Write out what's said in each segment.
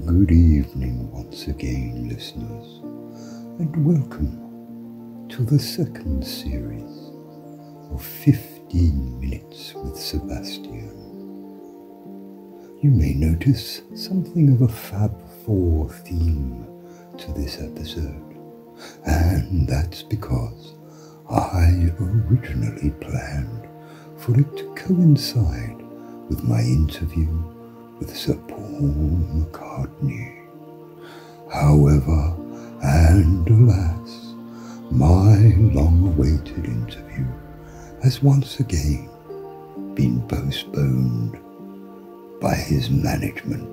Good evening once again, listeners, and welcome to the second series of 15 Minutes with Sebastian. You may notice something of a Fab Four theme to this episode, and that's because I originally planned for it to coincide with my interview with Sir Paul McCartney. However, and alas, my long-awaited interview has once again been postponed by his management.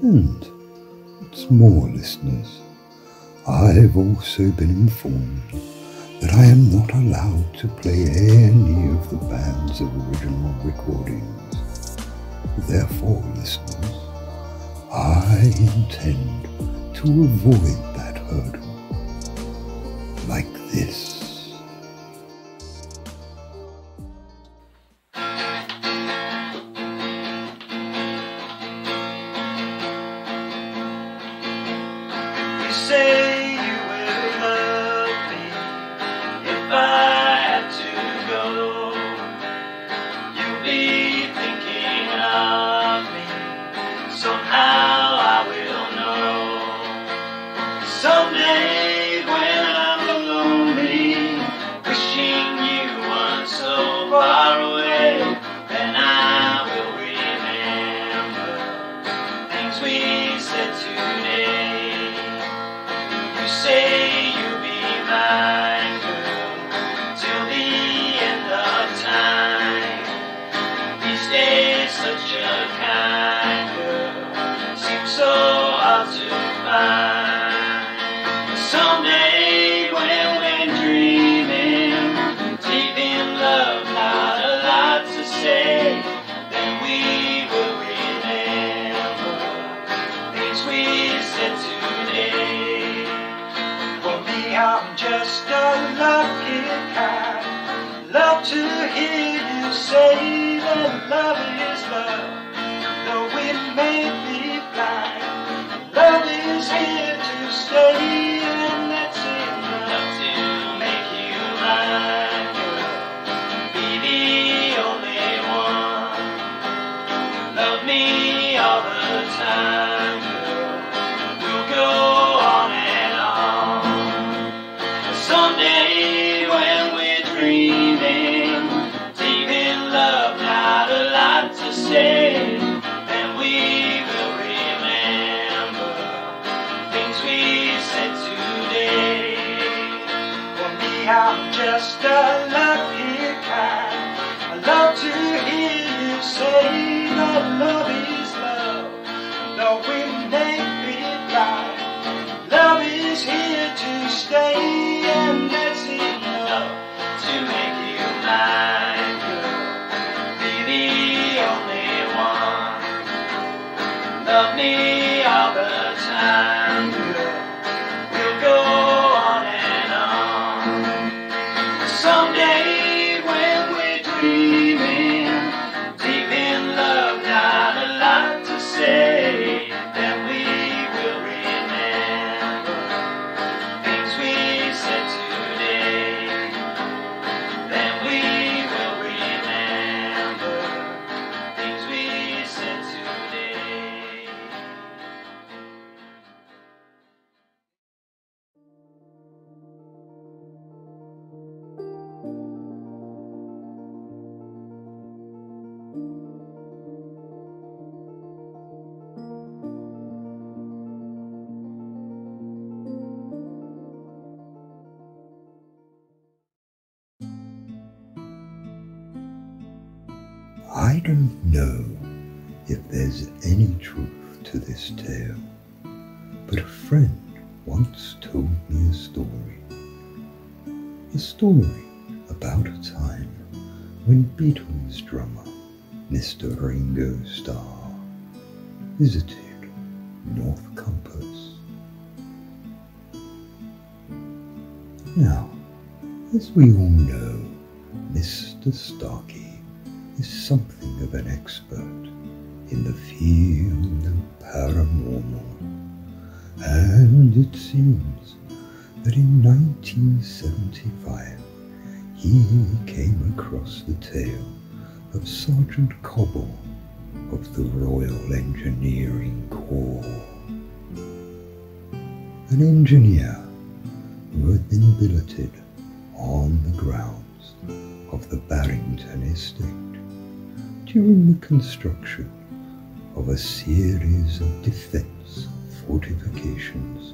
And what's more, listeners, I've also been informed that I am not allowed to play any of the band's original recordings. Therefore, listeners, I intend to avoid that hurdle like this. You say you will love me if I had to go. You'll be thinking of me. Somehow I will know. Someday when I'm lonely, wishing you weren't so far away, then I will remember things we said today. You say you'll be mine, girl, till the end of time. These days, such a kind girl seems so hard to find. Someday, when we're dreaming, deep in love, not a lot to say, then we will remember things we said today. For me, I'm just a lucky kind. Love to hear you say that love is love. Though it may be blind, love is here to stay, and that's enough to make you mine, girl. Be the only one. Love me all the time, girl. We'll go on and on. Someday when we're dreaming, deep in love, not a lot to say, then we will remember things we said today. For me, I'm just a lucky kind. I love to hear you say that love is love. Though we may be blind, love is here to stay, and that's enough to make you mine, girl. Be the only one. Love me all the time, girl. We'll go on and on. Someday when we're dreaming, deep in love, not a lot to say, then we will remember things we said today. Then we will remember things we said today. I don't know if there's any truth to this tale, but a friend once told me a story. A story about a time when Beatles drummer Mr. Ringo Starr visited North Compass. Now, as we all know, Mr. Starkey is something of an expert in the field of paranormal, and it seems that in 1975 he came across the tale of Sergeant Cobble of the Royal Engineering Corps, an engineer who had been billeted on the grounds of the Barrington estate during the construction of a series of defence fortifications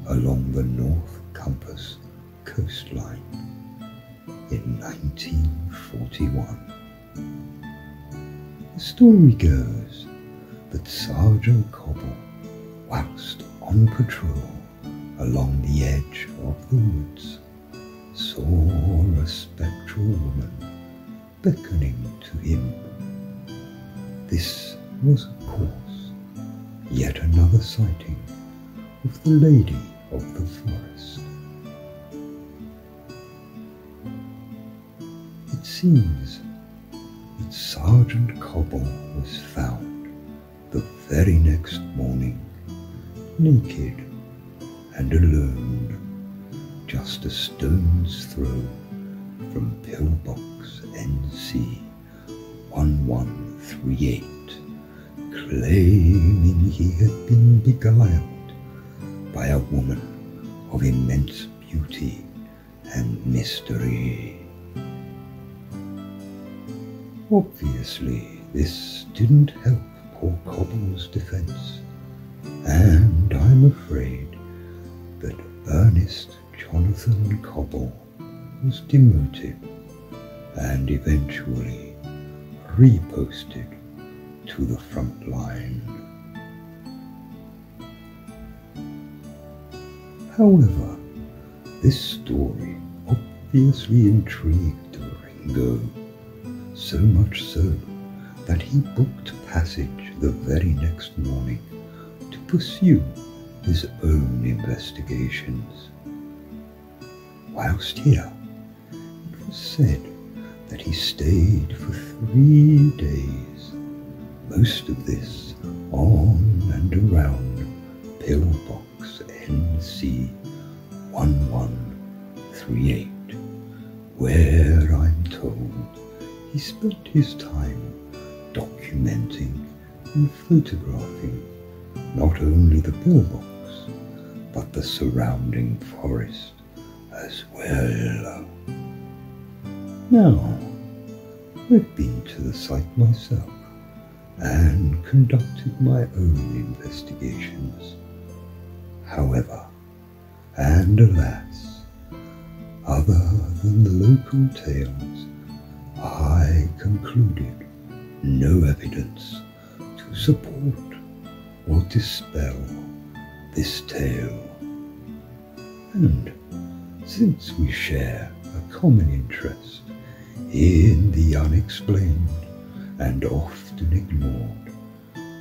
along the North Compass coastline in 1941. The story goes that Sergeant Cobble, whilst on patrol along the edge of the woods, saw a spectral woman beckoning to him. This was, of course, yet another sighting of the Lady of the Forest. It seems that Sergeant Cobble was found the very next morning, naked and alone, just a stone's throw from pillbox NC 1138, claiming he had been beguiled by a woman of immense beauty and mystery. Obviously, this didn't help poor Cobble's defence, and I'm afraid that Ernest Jonathan Cobble was demoted and eventually reposted to the front line. However, this story obviously intrigued Ringo, so much so that he booked passage the very next morning to pursue his own investigations. Whilst here, it was said that he stayed for 3 days, most of this on and around pillbox NC 1138, where I'm told he spent his time documenting and photographing not only the pillbox, but the surrounding forest as well. Now, I've been to the site myself and conducted my own investigations. However, and alas, other than the local tales, I concluded no evidence to support or dispel this tale. And since we share a common interest in the unexplained and often ignored,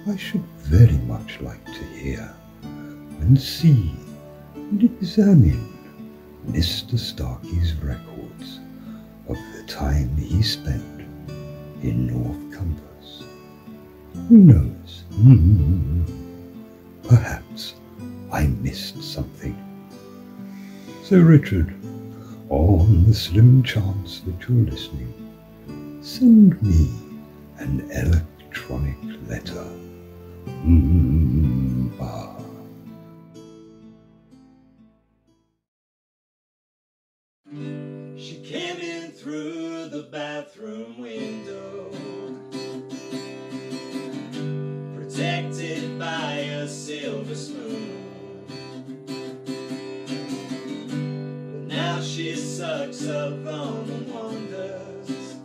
I should very much like to hear and see and examine Mr. Starkey's records of the time he spent in North Compass. Who knows? Perhaps I missed something. So Richard, on the slim chance that you're listening, send me an electronic letter. She came in through the bathroom window, protected by a silver spoon. But now she sucks up on the wonders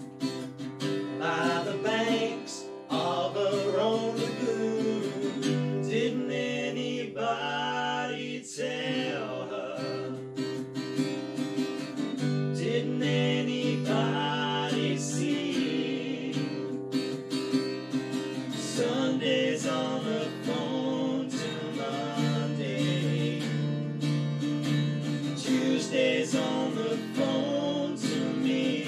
by the banks of her own lagoon. Didn't anybody tell her? Didn't anybody see? Sundays on the phone to Monday, Tuesdays on the phone to me.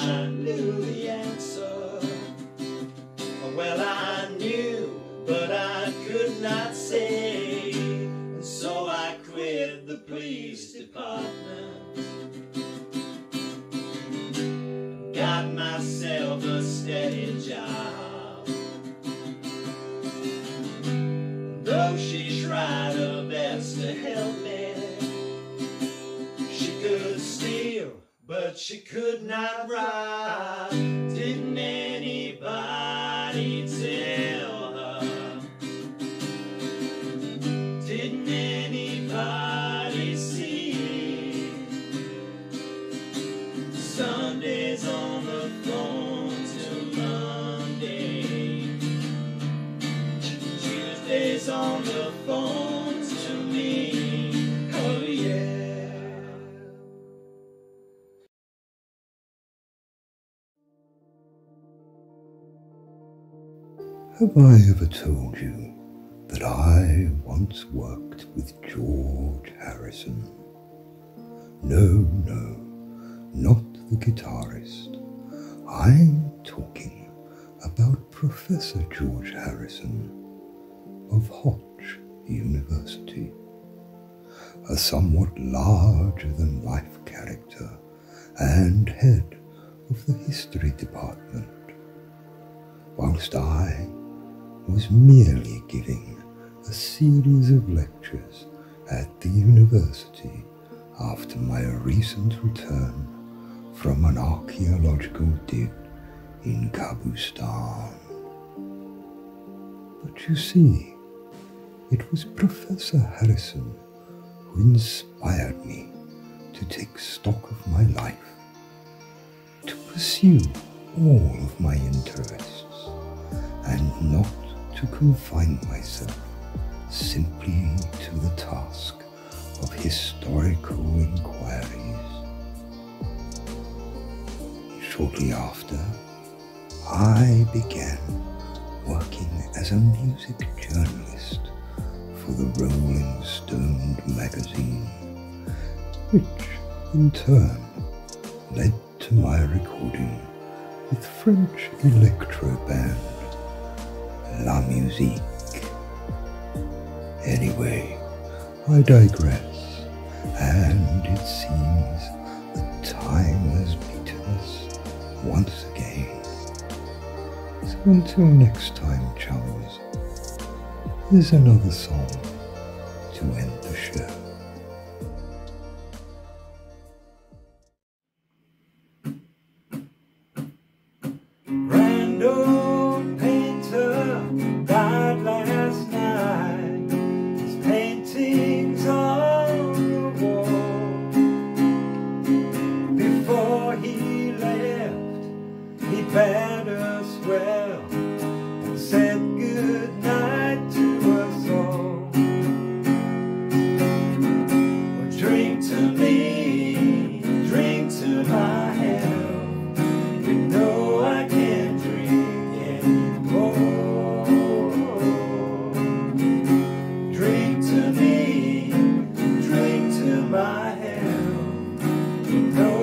I knew the answer. Well, I knew, but I could not say, and so I quit the police department. Got myself a steady job. Though she tried her best to help me, she could steal, but she could not rob. Didn't anybody tell her? Didn't anybody see? Sundays on the phone till Monday, Tuesdays on the phone to me. Oh yeah. Have I ever told you that I once worked with George Harrison? No, not the guitarist. I'm talking about Professor George Harrison of Hodge University, a somewhat larger-than-life character and head of the history department, whilst I was merely giving a series of lectures at the university after my recent return from an archaeological dig in Kabustan. But you see, it was Professor Harrison who inspired me to take stock of my life, to pursue all of my interests, and not to confine myself simply to the task of historical inquiries. Shortly after, I began working as a music journalist for the Rolling Stone magazine, which in turn led to my recording with French electro band La Musique. Anyway, I digress, and it seems that time has beaten us once again. So until next time, chums, here's another song to end the show. Random painter died last night. His paintings on the wall. Before he left, he bade us well and said good night to us all. Well, drink to me, drink to my health. You know I can't drink anymore. Drink to me, drink to my health. You know